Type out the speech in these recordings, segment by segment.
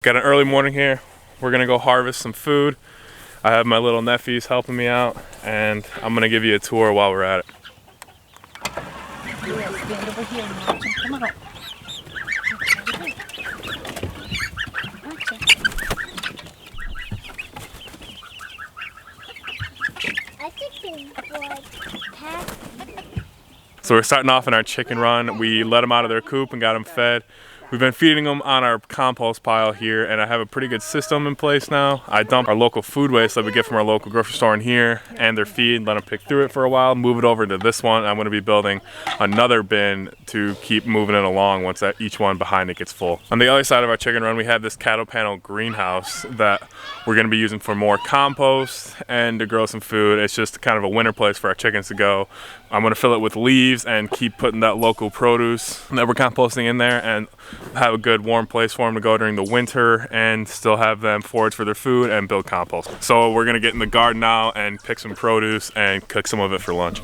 Got an early morning here. We're gonna go harvest some food. I have my little nephews helping me out, and I'm gonna give you a tour while we're at it. Yeah, stand over here and watch him come out. I think they would pass. So we're starting off in our chicken run. We let them out of their coop and got them fed. We've been feeding them on our compost pile here, and I have a pretty good system in place now. I dump our local food waste that we get from our local grocery store in here and their feed, let them pick through it for a while, move it over to this one. I'm gonna be building another bin to keep moving it along once each one behind it gets full. On the other side of our chicken run, we have this cattle panel greenhouse that we're gonna be using for more compost and to grow some food. It's just kind of a winter place for our chickens to go. I'm gonna fill it with leaves and keep putting that local produce that we're composting in there and have a good warm place for them to go during the winter and still have them forage for their food and build compost. So we're gonna get in the garden now and pick some produce and cook some of it for lunch.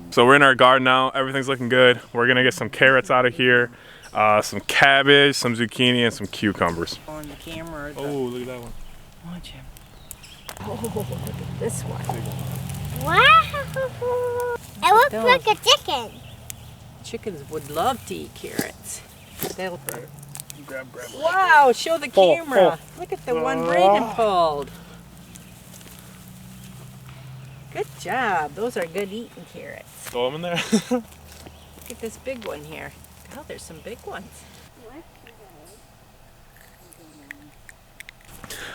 So we're in our garden now, everything's looking good. We're gonna get some carrots out of here, some cabbage, some zucchini, and some cucumbers. On the camera. Oh, look at that one. Watch him. Oh, look at this one. Wow! It looks like a chicken. Chickens would love to eat carrots. They'll Grab. Wow, show the camera. Look at the one Brayden pulled. Good job. Those are good eating carrots. Throw them in there. Look at this big one here. Oh, there's some big ones.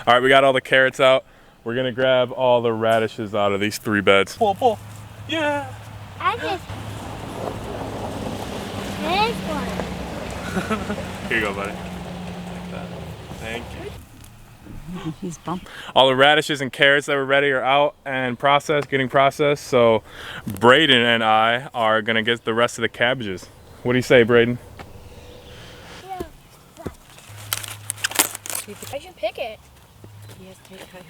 All right, we got all the carrots out. We're gonna grab all the radishes out of these 3 beds. Pull. Yeah. I just. There's one. Here you go, buddy. Like that. Thank you. He's bumping. All the radishes and carrots that were ready are out and getting processed. So Brayden and I are gonna get the rest of the cabbages. What do you say, Brayden? I should pick it. He has to cut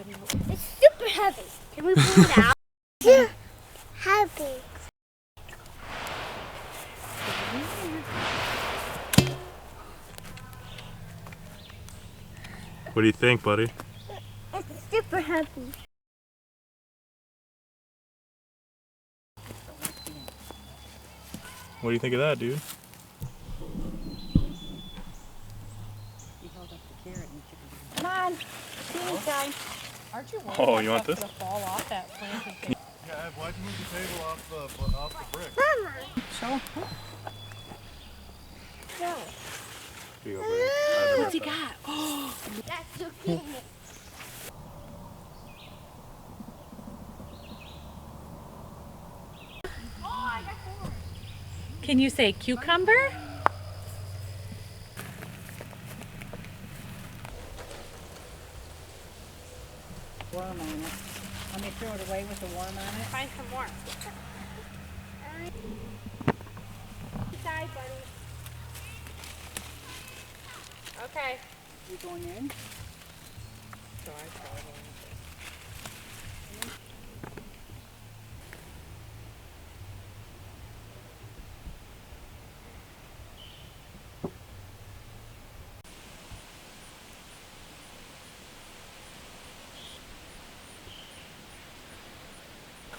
it out. It's super heavy. Can we pull it out? Too heavy. What do you think, buddy? It's super heavy. What do you think of that, dude? He held up the carrot and chicken. Come on, teeny time. Aren't you worried Oh, you want that's this? gonna fall off that planted thing? Yeah, why'd you move the table off the brick? Mama. Show. No. Here you go, Brayden. What's he got? Oh, That's zucchini. Can you say cucumber? worm on it. Let me throw it away with the worm on it. Find some more. Sorry, buddy. Okay. You going in?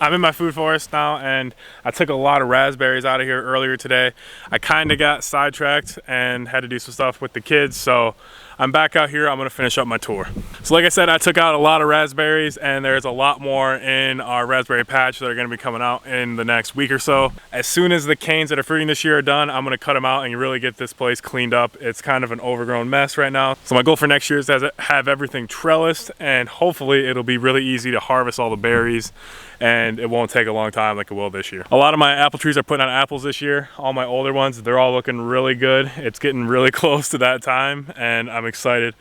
I'm in my food forest now, and I took a lot of raspberries out of here earlier today. I kind of got sidetracked and had to do some stuff with the kids, so I'm back out here. I'm gonna finish up my tour. So like I said, I took out a lot of raspberries, and there's a lot more in our raspberry patch that are gonna be coming out in the next week or so. As soon as the canes that are fruiting this year are done, I'm gonna cut them out and really get this place cleaned up. It's kind of an overgrown mess right now. So my goal for next year is to have everything trellised, and hopefully it'll be really easy to harvest all the berries, and it won't take a long time like it will this year. A lot of my apple trees are putting out apples this year. All my older ones, they're all looking really good. It's getting really close to that time, and I'm excited.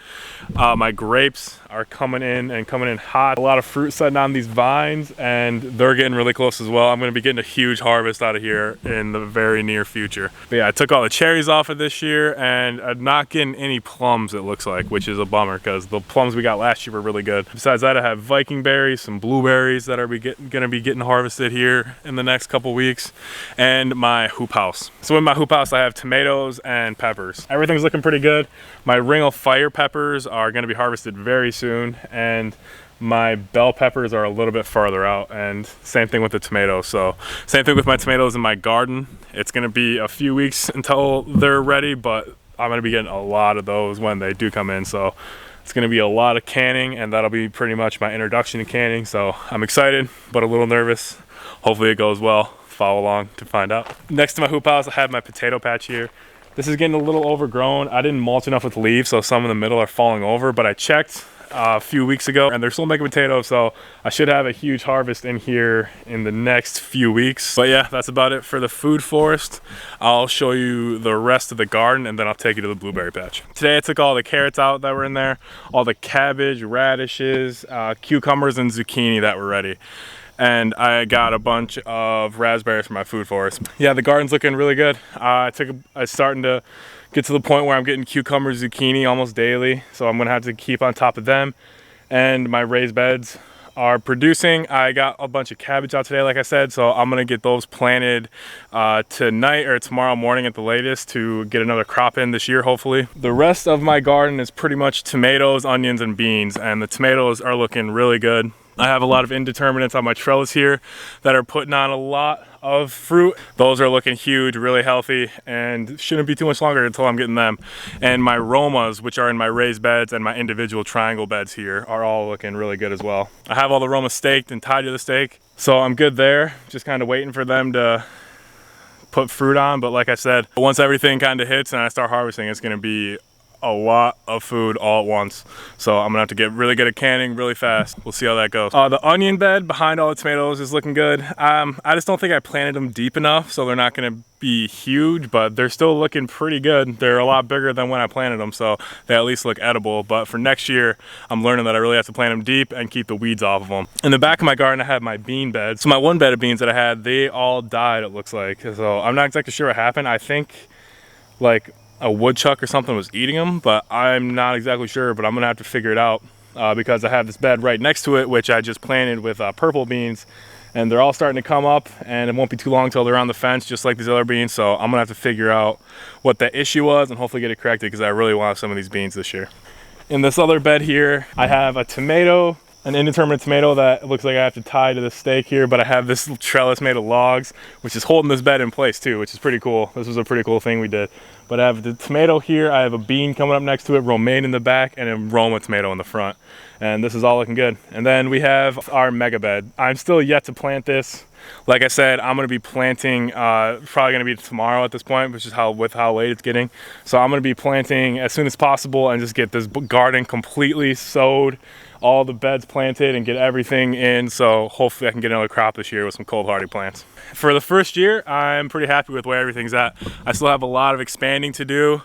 My grapes are coming in and coming in hot. A lot of fruit setting on these vines, and they're getting really close as well. I'm gonna be getting a huge harvest out of here in the very near future. But yeah, I took all the cherries off of this year, and I'm not getting any plums, it looks like, which is a bummer because the plums we got last year were really good. Besides that, I have Viking berries, some blueberries that are gonna be getting harvested here in the next couple weeks, and my hoop house. So in my hoop house, I have tomatoes and peppers. Everything's looking pretty good. My ring of fire peppers are gonna be harvested very soon, and my bell peppers are a little bit farther out, and same thing with the tomatoes. So same thing with my tomatoes in my garden. It's gonna be a few weeks until they're ready, but I'm gonna be getting a lot of those when they do come in. So it's gonna be a lot of canning, and that'll be pretty much my introduction to canning. So I'm excited, but a little nervous. Hopefully it goes well. Follow along to find out. Next to my hoop house, I have my potato patch here. This is getting a little overgrown. I didn't mulch enough with leaves, so some in the middle are falling over, but I checked a few weeks ago and they're still making potatoes, so I should have a huge harvest in here in the next few weeks. But yeah, that's about it for the food forest. I'll show you the rest of the garden, and then I'll take you to the blueberry patch. Today I took all the carrots out that were in there, all the cabbage, radishes, cucumbers, and zucchini that were ready. And I got a bunch of raspberries for my food forest. Yeah, the garden's looking really good. I'm starting to get to the point where I'm getting cucumbers, zucchini almost daily, so I'm gonna have to keep on top of them. And my raised beds are producing. I got a bunch of cabbage out today, like I said, so I'm gonna get those planted tonight or tomorrow morning at the latest to get another crop in this year, hopefully. The rest of my garden is pretty much tomatoes, onions, and beans, and the tomatoes are looking really good. I have a lot of indeterminates on my trellis here that are putting on a lot of fruit. Those are looking huge, really healthy, and shouldn't be too much longer until I'm getting them. And my Romas, which are in my raised beds, and my individual triangle beds here are all looking really good as well. I have all the Romas staked and tied to the stake, so I'm good there. Just kind of waiting for them to put fruit on. But like I said, once everything kind of hits and I start harvesting, it's gonna be a lot of food all at once. So I'm gonna have to get really good at canning really fast. We'll see how that goes. The onion bed behind all the tomatoes is looking good. I just don't think I planted them deep enough, so they're not gonna be huge, but they're still looking pretty good. They're a lot bigger than when I planted them, so they at least look edible. But for next year, I'm learning that I really have to plant them deep and keep the weeds off of them. In the back of my garden, I have my bean beds. So my one bed of beans that I had, they all died, it looks like. So I'm not exactly sure what happened. I think like a woodchuck or something was eating them, but I'm not exactly sure, but I'm gonna have to figure it out because I have this bed right next to it, which I just planted with purple beans, and they're all starting to come up, and it won't be too long till they're on the fence, just like these other beans. So I'm gonna have to figure out what the issue was and hopefully get it corrected, because I really want some of these beans this year. In this other bed here, I have a tomato, an indeterminate tomato that looks like I have to tie to the stake here, but I have this trellis made of logs, which is holding this bed in place too, which is pretty cool. This was a pretty cool thing we did. But I have the tomato here, I have a bean coming up next to it, romaine in the back, and a Roma tomato in the front. And this is all looking good. And then we have our mega bed. I'm still yet to plant this. Like I said, I'm gonna be planting, probably gonna be tomorrow at this point, which is with how late it's getting. So I'm gonna be planting as soon as possible and just get this garden completely sowed, all the beds planted, and get everything in. So hopefully I can get another crop this year with some cold hardy plants. For the first year, I'm pretty happy with where everything's at. I still have a lot of expanding to do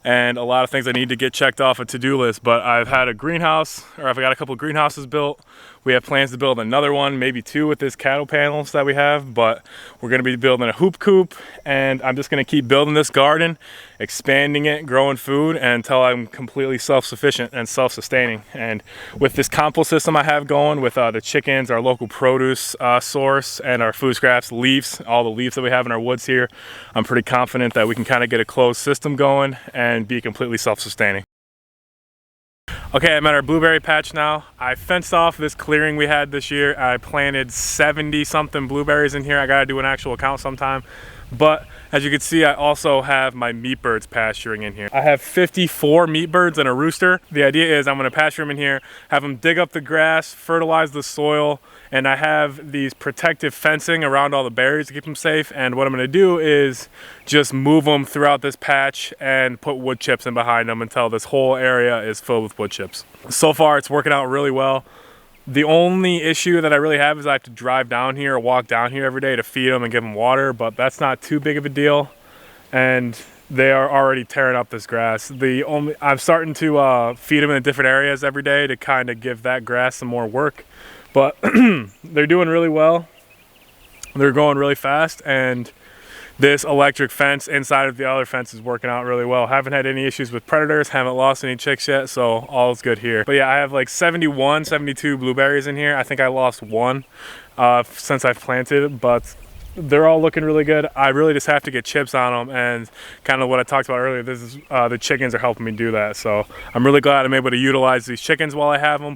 and a lot of things I need to get checked off a to-do list, but I've had a greenhouse, or I've got a couple of greenhouses built. We have plans to build another one, maybe two, with this cattle panels that we have, but we're gonna be building a hoop coop, and I'm just gonna keep building this garden, expanding it, growing food until I'm completely self-sufficient and self-sustaining. And with this compost system I have going with the chickens, our local produce source, and our food scraps, leaves, all the leaves that we have in our woods here, I'm pretty confident that we can kind of get a closed system going and be completely self-sustaining. Okay, I'm at our blueberry patch now. I fenced off this clearing we had this year. I planted 70 something blueberries in here. I gotta do an actual count sometime. But as you can see, I also have my meat birds pasturing in here. I have 54 meat birds and a rooster. The idea is I'm gonna pasture them in here, have them dig up the grass, fertilize the soil, and I have these protective fencing around all the berries to keep them safe. And what I'm gonna do is just move them throughout this patch and put wood chips in behind them until this whole area is filled with wood chips. So far, it's working out really well. The only issue that I really have is I have to drive down here or walk down here every day to feed them and give them water, but that's not too big of a deal. And they are already tearing up this grass. I'm starting to feed them in different areas every day to kind of give that grass some more work, but they're doing really well. They're going really fast, and this electric fence inside of the other fence is working out really well. Haven't had any issues with predators, haven't lost any chicks yet, so all's good here. But yeah, I have like 71, 72 blueberries in here. I think I lost one since I've planted, but they're all looking really good. I really just have to get chips on them, and kind of what I talked about earlier, this is the chickens are helping me do that. So I'm really glad I'm able to utilize these chickens while I have them.